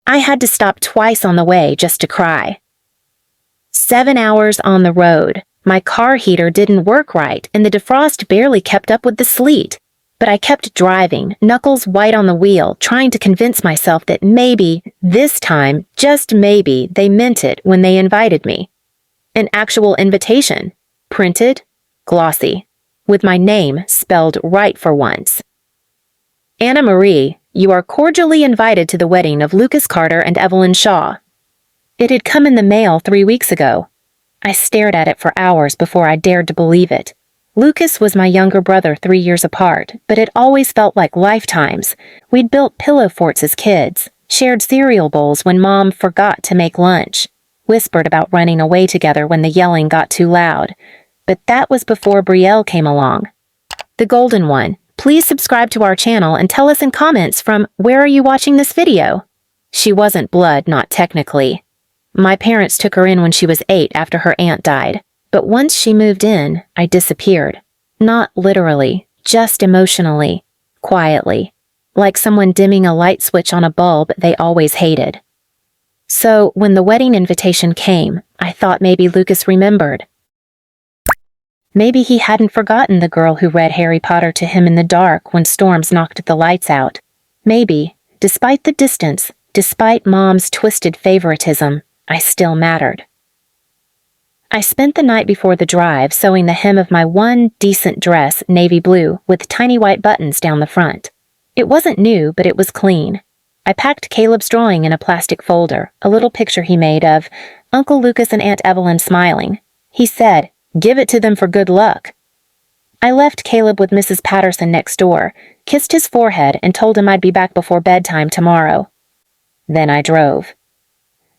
I had to stop twice on the way just to cry. 7 hours on the road. My car heater didn't work right, and the defrost barely kept up with the sleet. But I kept driving, knuckles white on the wheel, trying to convince myself that maybe, this time, just maybe, they meant it when they invited me. An actual invitation. Printed, glossy, with my name spelled right for once. Anna Marie, you are cordially invited to the wedding of Lucas Carter and Evelyn Shaw. It had come in the mail 3 weeks ago. I stared at it for hours before I dared to believe it. Lucas was my younger brother 3 years apart, but it always felt like lifetimes. We'd built pillow forts as kids, shared cereal bowls when Mom forgot to make lunch, whispered about running away together when the yelling got too loud. But that was before Brielle came along. The golden one. Please subscribe to our channel and tell us in comments from where are you watching this video? She wasn't blood, not technically. My parents took her in when she was 8 after her aunt died. But once she moved in, I disappeared. Not literally, just emotionally, quietly, like someone dimming a light switch on a bulb they always hated. So, when the wedding invitation came, I thought maybe Lucas remembered. Maybe he hadn't forgotten the girl who read Harry Potter to him in the dark when storms knocked the lights out. Maybe, despite the distance, despite Mom's twisted favoritism, I still mattered. I spent the night before the drive sewing the hem of my one decent dress, navy blue, with tiny white buttons down the front. It wasn't new, but it was clean. I packed Caleb's drawing in a plastic folder, a little picture he made of Uncle Lucas and Aunt Evelyn smiling. He said, "Give it to them for good luck." I left Caleb with Mrs. Patterson next door, kissed his forehead, and told him I'd be back before bedtime tomorrow. Then I drove.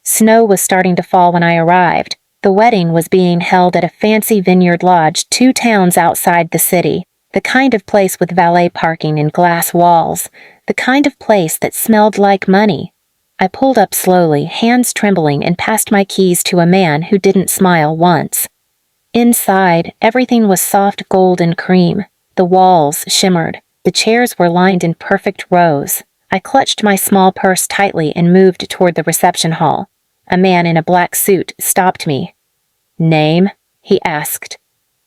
Snow was starting to fall when I arrived. The wedding was being held at a fancy vineyard lodge 2 towns outside the city, the kind of place with valet parking and glass walls, the kind of place that smelled like money. I pulled up slowly, hands trembling, and passed my keys to a man who didn't smile once. Inside, everything was soft gold and cream. The walls shimmered. The chairs were lined in perfect rows. I clutched my small purse tightly and moved toward the reception hall. A man in a black suit stopped me. "Name?" he asked.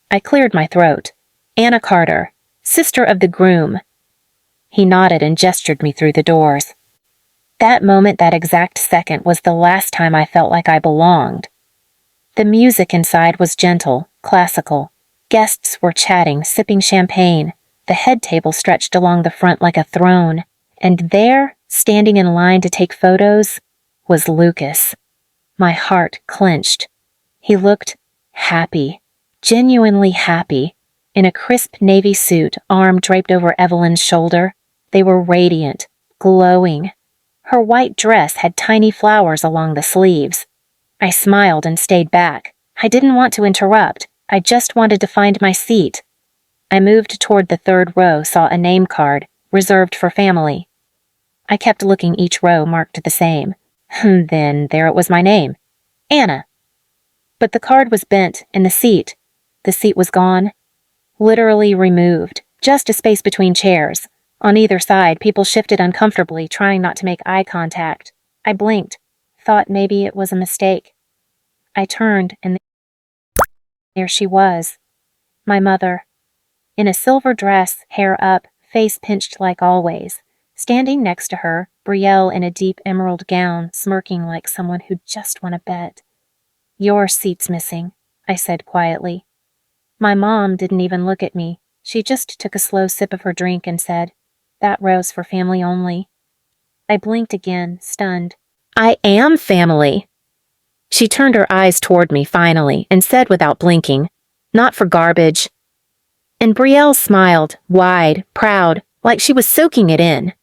I cleared my throat. "Anna Carter, sister of the groom." He nodded and gestured me through the doors. That moment, that exact second, was the last time I felt like I belonged. The music inside was gentle, classical. Guests were chatting, sipping champagne. The head table stretched along the front like a throne. And there, standing in line to take photos, was Lucas. My heart clenched. He looked happy, genuinely happy, in a crisp navy suit, arm draped over Evelyn's shoulder. They were radiant, glowing. Her white dress had tiny flowers along the sleeves. I smiled and stayed back. I didn't want to interrupt. I just wanted to find my seat. I moved toward the 3rd row, saw a name card, reserved for family. I kept looking, each row marked the same. Then there it was, my name. Anna. But the card was bent, and the seat was gone. Literally removed. Just a space between chairs. On either side, people shifted uncomfortably, trying not to make eye contact. I blinked, thought maybe it was a mistake. I turned, and there she was. My mother. In a silver dress, hair up, face pinched like always. Standing next to her, Brielle in a deep emerald gown, smirking like someone who'd just won a bet. "Your seat's missing," I said quietly. My mom didn't even look at me. She just took a slow sip of her drink and said, "That row's for family only." I blinked again, stunned. "I am family." She turned her eyes toward me finally and said without blinking, "Not for garbage." And Brielle smiled, wide, proud, like she was soaking it in.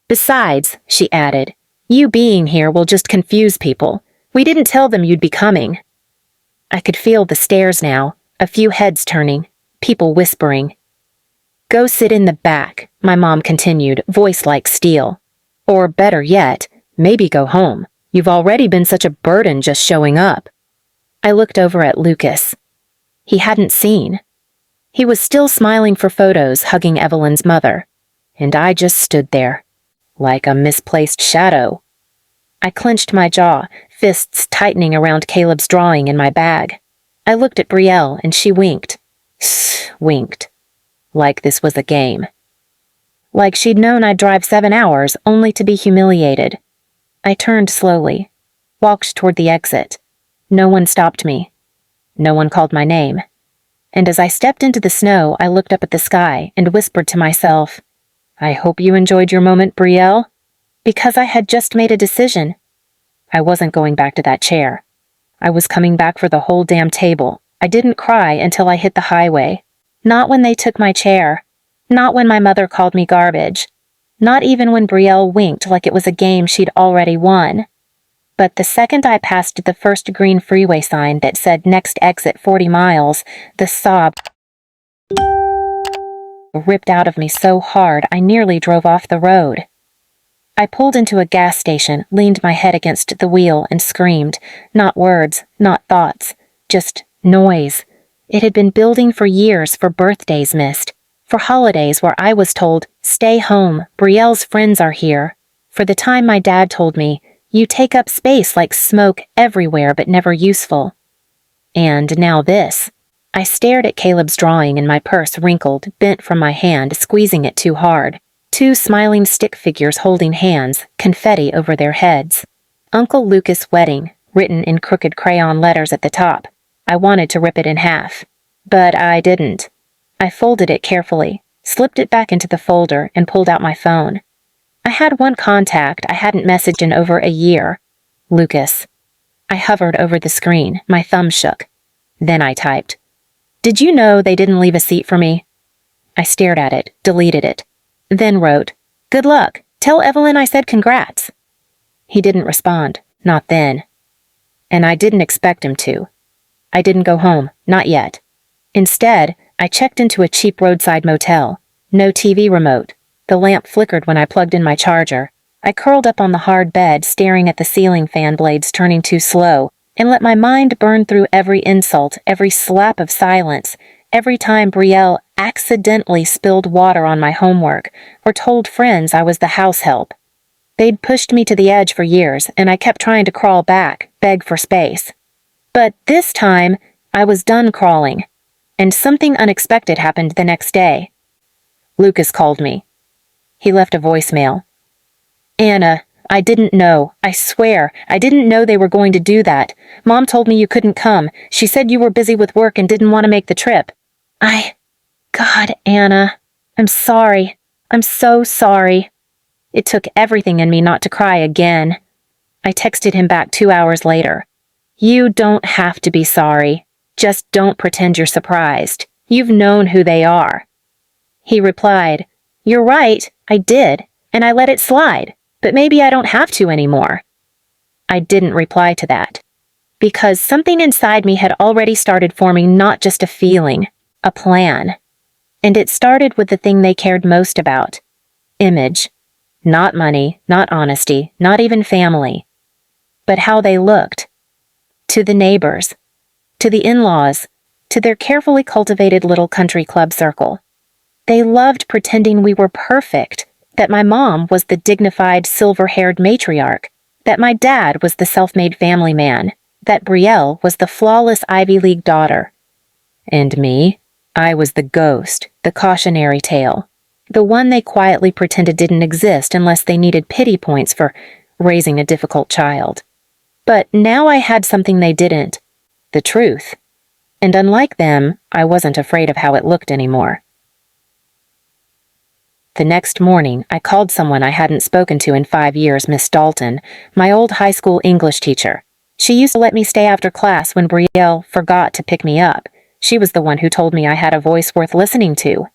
"Besides," she added, "you being here will just confuse people. We didn't tell them you'd be coming." I could feel the stares now, a few heads turning, people whispering. "Go sit in the back," my mom continued, voice like steel. "Or better yet, maybe go home. You've already been such a burden just showing up." I looked over at Lucas. He hadn't seen. He was still smiling for photos, hugging Evelyn's mother. And I just stood there, like a misplaced shadow. I clenched my jaw, fists tightening around Caleb's drawing in my bag. I looked at Brielle and she winked. Winked. Like this was a game. Like she'd known I'd drive 7 hours only to be humiliated. I turned slowly, walked toward the exit. No one stopped me. No one called my name. And as I stepped into the snow, I looked up at the sky and whispered to myself, I hope you enjoyed your moment, Brielle. Because I had just made a decision. I wasn't going back to that chair. I was coming back for the whole damn table. I didn't cry until I hit the highway. Not when they took my chair. Not when my mother called me garbage. Not even when Brielle winked like it was a game she'd already won. But the second I passed the first green freeway sign that said next exit 40 miles, the sob ripped out of me so hard I nearly drove off the road. I pulled into a gas station, leaned my head against the wheel, and screamed. Not words, not thoughts, just noise. It had been building for years, for birthdays missed, for holidays where I was told, stay home, Brielle's friends are here, for the time my dad told me, you take up space like smoke everywhere but never useful. And now this. I stared at Caleb's drawing and my purse wrinkled, bent from my hand, squeezing it too hard. 2 smiling stick figures holding hands, confetti over their heads. Uncle Lucas' wedding, written in crooked crayon letters at the top. I wanted to rip it in half. But I didn't. I folded it carefully, slipped it back into the folder, and pulled out my phone. I had one contact I hadn't messaged in over a year. Lucas. I hovered over the screen, my thumb shook. Then I typed. Did you know they didn't leave a seat for me? I stared at it, deleted it. Then wrote, good luck. Tell Evelyn I said congrats. He didn't respond, not then. And I didn't expect him to. I didn't go home, not yet. Instead, I checked into a cheap roadside motel. No TV remote. The lamp flickered when I plugged in my charger. I curled up on the hard bed, staring at the ceiling fan blades turning too slow, and let my mind burn through every insult, every slap of silence, every time Brielle accidentally spilled water on my homework or told friends I was the house help. They'd pushed me to the edge for years, and I kept trying to crawl back, beg for space. But this time, I was done crawling, and something unexpected happened the next day. Lucas called me. He left a voicemail. Anna, I didn't know. I swear, I didn't know they were going to do that. Mom told me you couldn't come. She said you were busy with work and didn't want to make the trip. God, Anna, I'm sorry. I'm so sorry. It took everything in me not to cry again. I texted him back 2 hours later. You don't have to be sorry. Just don't pretend you're surprised. You've known who they are. He replied, you're right, I did, and I let it slide, but maybe I don't have to anymore. I didn't reply to that, because something inside me had already started forming not just a feeling, a plan. And it started with the thing they cared most about. Image. Not money, not honesty, not even family. But how they looked. To the neighbors. To the in-laws. To their carefully cultivated little country club circle. They loved pretending we were perfect, that my mom was the dignified silver-haired matriarch, that my dad was the self-made family man, that Brielle was the flawless Ivy League daughter. And me? I was the ghost, the cautionary tale, the one they quietly pretended didn't exist unless they needed pity points for raising a difficult child. But now I had something they didn't, the truth. And unlike them, I wasn't afraid of how it looked anymore. The next morning, I called someone I hadn't spoken to in 5 years, Miss Dalton, my old high school English teacher. She used to let me stay after class when Brielle forgot to pick me up. She was the one who told me I had a voice worth listening to.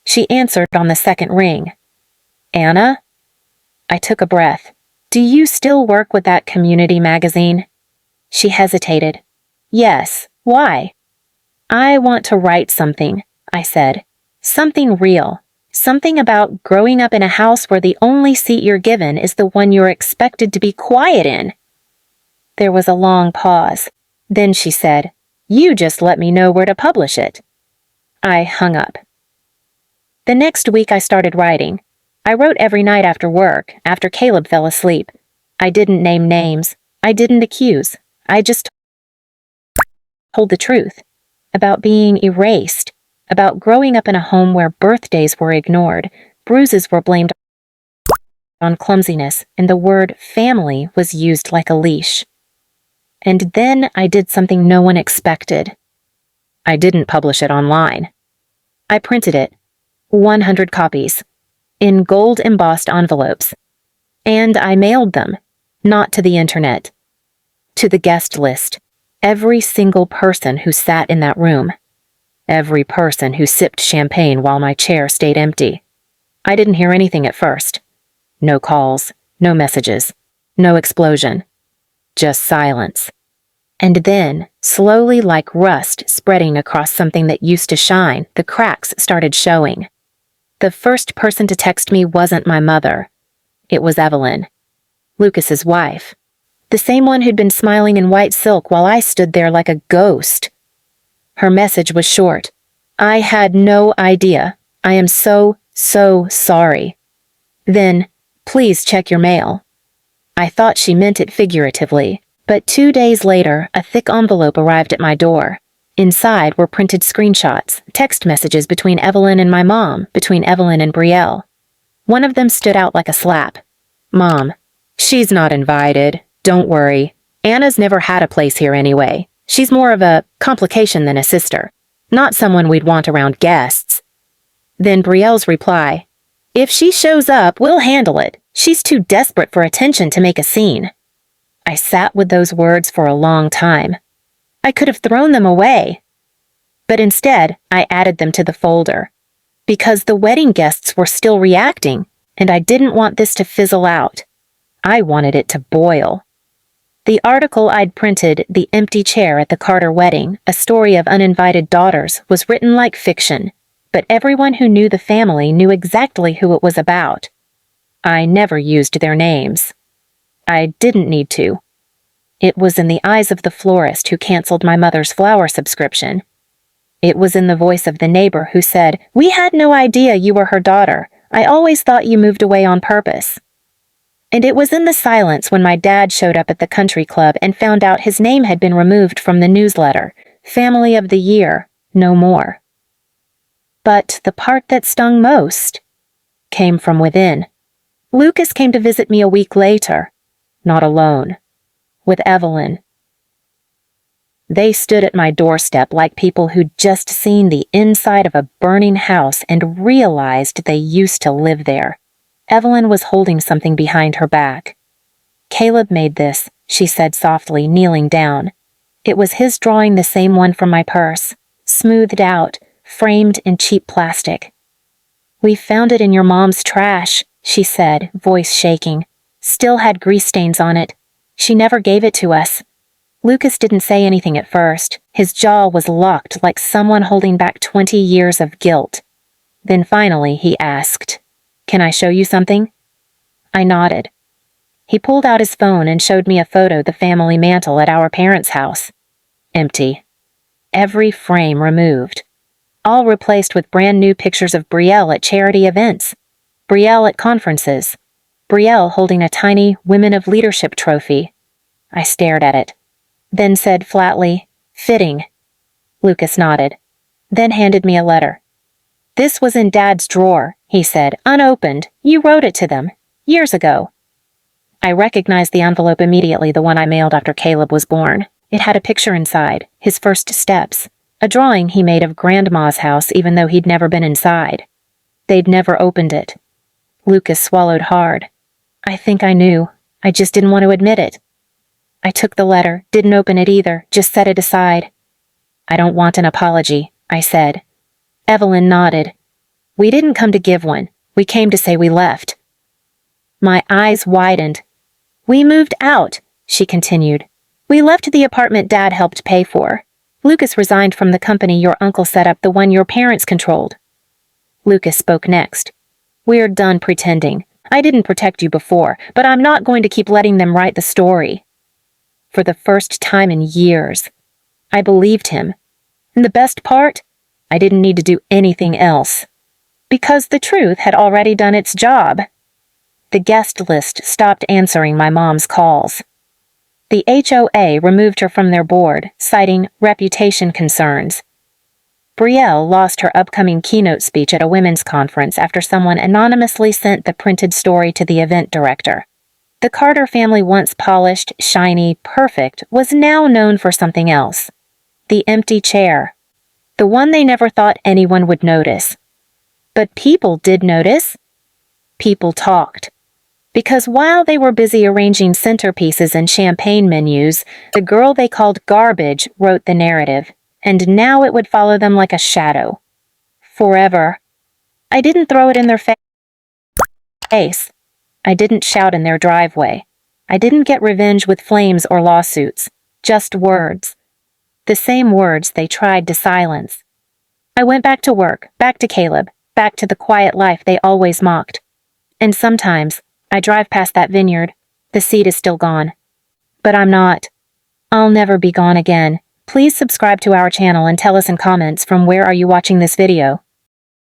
She answered on the second ring. Anna? I took a breath. Do you still work with that community magazine? She hesitated. Yes. Why? I want to write something, I said. Something real. Something about growing up in a house where the only seat you're given is the one you're expected to be quiet in. There was a long pause. Then she said, You just let me know where to publish it. I hung up. The next week I started writing. I wrote every night after work, after Caleb fell asleep. I didn't name names. I didn't accuse. I just told the truth. About being erased. About growing up in a home where birthdays were ignored, bruises were blamed on clumsiness, and the word family was used like a leash. And then I did something no one expected. I didn't publish it online. I printed it, 100 copies, in gold-embossed envelopes. And I mailed them, not to the internet, to the guest list, every single person who sat in that room, every person who sipped champagne while my chair stayed empty. I didn't hear anything at first. No calls, no messages, no explosion, just silence. And then, slowly like rust spreading across something that used to shine, the cracks started showing. The first person to text me wasn't my mother. It was Evelyn, Lucas's wife, the same one who'd been smiling in white silk while I stood there like a ghost. Her message was short. I had no idea. I am so sorry. Then, please check your mail. I thought she meant it figuratively, but 2 days later, a thick envelope arrived at my door. Inside were printed screenshots, text messages between Evelyn and my mom, between Evelyn and Brielle. One of them stood out like a slap. Mom, she's not invited. Don't worry. Anna's never had a place here anyway. She's more of a complication than a sister. Not someone we'd want around guests. Then Brielle's reply, if she shows up, we'll handle it. She's too desperate for attention to make a scene. I sat with those words for a long time. I could have thrown them away. But instead, I added them to the folder. Because the wedding guests were still reacting, and I didn't want this to fizzle out. I wanted it to boil. The article I'd printed, The Empty Chair at the Carter Wedding, a story of uninvited daughters, was written like fiction, but everyone who knew the family knew exactly who it was about. I never used their names. I didn't need to. It was in the eyes of the florist who canceled my mother's flower subscription. It was in the voice of the neighbor who said, we had no idea you were her daughter. I always thought you moved away on purpose. And it was in the silence when my dad showed up at the country club and found out his name had been removed from the newsletter. Family of the Year, no more. But the part that stung most came from within. Lucas came to visit me a week later, not alone, with Evelyn. They stood at my doorstep like people who'd just seen the inside of a burning house and realized they used to live there. Evelyn was holding something behind her back. Caleb made this, she said softly, kneeling down. It was his drawing, the same one from my purse, smoothed out, framed in cheap plastic. We found it in your mom's trash, she said, voice shaking. Still had grease stains on it. She never gave it to us. Lucas didn't say anything at first. His jaw was locked like someone holding back 20 years of guilt. Then finally he asked, can I show you something? I nodded. He pulled out his phone and showed me a photo of the family mantle at our parents' house. Empty. Every frame removed. All replaced with brand new pictures of Brielle at charity events. Brielle at conferences. Brielle holding a tiny Women of Leadership trophy. I stared at it. Then said flatly, fitting. Lucas nodded. Then handed me a letter. This was in Dad's drawer, he said, unopened. You wrote it to them. Years ago. I recognized the envelope immediately, the one I mailed after Caleb was born. It had a picture inside, his first steps. A drawing he made of Grandma's house even though he'd never been inside. They'd never opened it. Lucas swallowed hard. I think I knew. I just didn't want to admit it. I took the letter, didn't open it either, just set it aside. I don't want an apology, I said. Evelyn nodded. We didn't come to give one. We came to say we left. My eyes widened. We moved out, she continued. We left the apartment Dad helped pay for. Lucas resigned from the company your uncle set up, the one your parents controlled. Lucas spoke next. We're done pretending. I didn't protect you before, but I'm not going to keep letting them write the story. For the first time in years, I believed him. And the best part? I didn't need to do anything else. Because the truth had already done its job. the guest list stopped answering my mom's calls. The HOA removed her from their board, citing reputation concerns. Brielle lost her upcoming keynote speech at a women's conference after someone anonymously sent the printed story to the event director. The Carter family, once polished, shiny, perfect, was now known for something else. The empty chair. The one they never thought anyone would notice. But people did notice. People talked. Because while they were busy arranging centerpieces and champagne menus, the girl they called Garbage wrote the narrative, and now it would follow them like a shadow. Forever. I didn't throw it in their face. I didn't shout in their driveway. I didn't get revenge with flames or lawsuits. Just words. The same words they tried to silence. I went back to work, back to Caleb, back to the quiet life they always mocked. And sometimes, I drive past that vineyard. The seed is still gone. But I'm not. I'll never be gone again. Please subscribe to our channel and tell us in comments from where are you watching this video.